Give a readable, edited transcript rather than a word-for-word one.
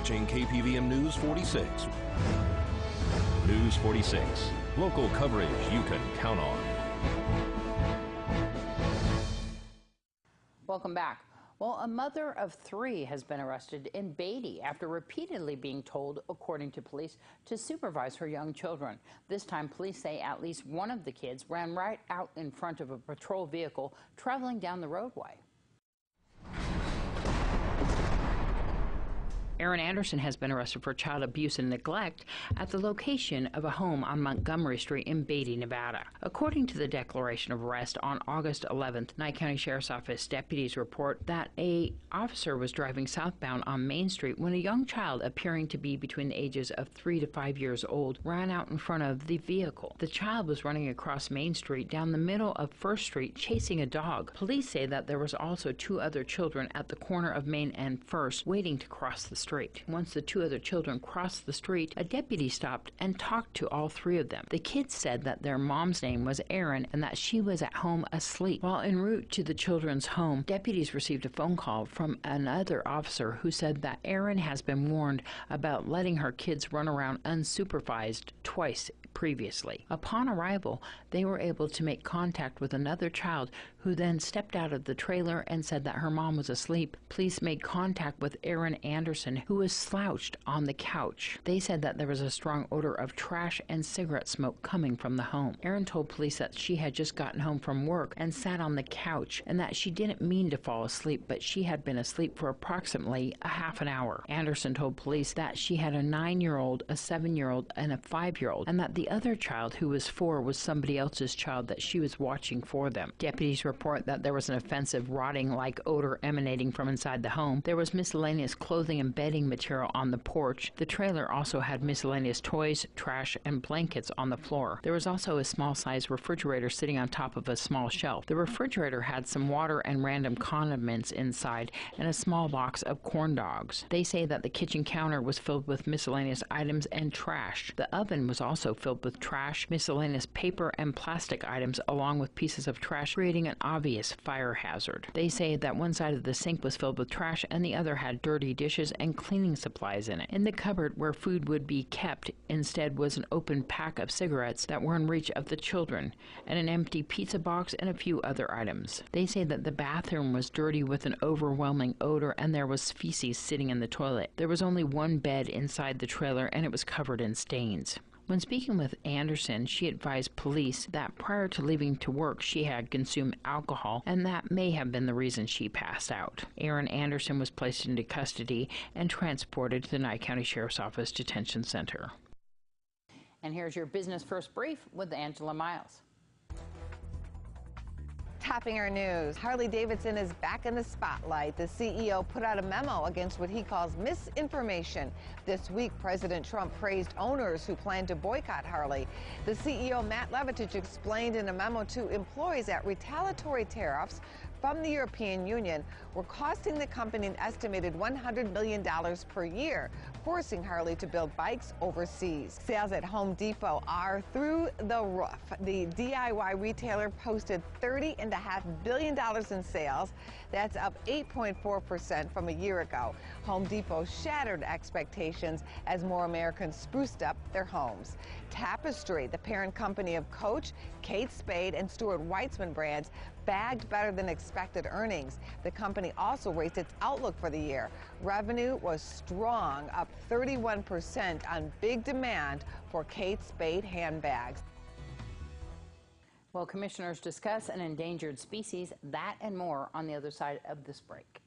watching KPVM News 46. News 46, local coverage you can count on. Welcome back. Well, a mother of 3 has been arrested in Beatty after repeatedly being told, according to police, to supervise her young children. This time, police say at least one of the kids ran right out in front of a patrol vehicle traveling down the roadway. Aaron Anderson has been arrested for child abuse and neglect at the location of a home on Montgomery Street in Beatty, Nevada. According to the declaration of arrest on August 11th, Nye County Sheriff's Office deputies report that an officer was driving southbound on Main Street when a young child appearing to be between the ages of 3 to 5 years old ran out in front of the vehicle. The child was running across Main Street down the middle of First Street chasing a dog. Police say that there was also 2 other children at the corner of Main and First waiting to cross the street. Once the 2 other children crossed the street, a deputy stopped and talked to all 3 of them. The kids said that their mom's name was Erin and that she was at home asleep. While en route to the children's home, deputies received a phone call from another officer who said that Erin has been warned about letting her kids run around unsupervised twice previously. Upon arrival, they were able to make contact with another child who then stepped out of the trailer and said that her mom was asleep. Police made contact with Aaron Anderson, who was slouched on the couch. They said that there was a strong odor of trash and cigarette smoke coming from the home. Aaron told police that she had just gotten home from work and sat on the couch and that she didn't mean to fall asleep, but she had been asleep for approximately a half an hour. Anderson told police that she had a 9-year-old, a 7-year-old, and a 5-year-old, and that the other child, who was 4, was somebody else's child that she was watching for them. Deputies report that there was an offensive, rotting-like odor emanating from inside the home. There was miscellaneous clothing and bedding material on the porch. The trailer also had miscellaneous toys, trash, and blankets on the floor. There was also a small-sized refrigerator sitting on top of a small shelf. The refrigerator had some water and random condiments inside and a small box of corn dogs. They say that the kitchen counter was filled with miscellaneous items and trash. The oven was also filled with trash, miscellaneous paper, and plastic items, along with pieces of trash, creating an obvious fire hazard. They say that one side of the sink was filled with trash and the other had dirty dishes and cleaning supplies in it. In the cupboard where food would be kept, instead was an open pack of cigarettes that were in reach of the children, and an empty pizza box and a few other items. They say that the bathroom was dirty with an overwhelming odor and there was feces sitting in the toilet. There was only one bed inside the trailer and it was covered in stains. When speaking with Anderson, she advised police that prior to leaving to work, she had consumed alcohol, and that may have been the reason she passed out. Aaron Anderson was placed into custody and transported to the Nye County Sheriff's Office Detention Center. And here's your Business First Brief with Angela Miles. Topping our news, Harley-Davidson is back in the spotlight. The CEO put out a memo against what he calls misinformation. This week, President Trump praised owners who plan to boycott Harley. The CEO, Matt Levatich, explained in a memo to employees that retaliatory tariffs from the European Union were costing the company an estimated $100 million per year, forcing Harley to build bikes overseas. Sales at Home Depot are through the roof. The DIY retailer posted $30.5 billion in sales. That's up 8.4% from a year ago. Home Depot shattered expectations as more Americans spruced up their homes. Tapestry, the parent company of Coach, Kate Spade, and Stuart Weitzman brands, bagged better than expected earnings. The company also raised its outlook for the year. Revenue was strong, up 31% on big demand for Kate Spade handbags. Well, commissioners discuss an endangered species, that and more on the other side of this break.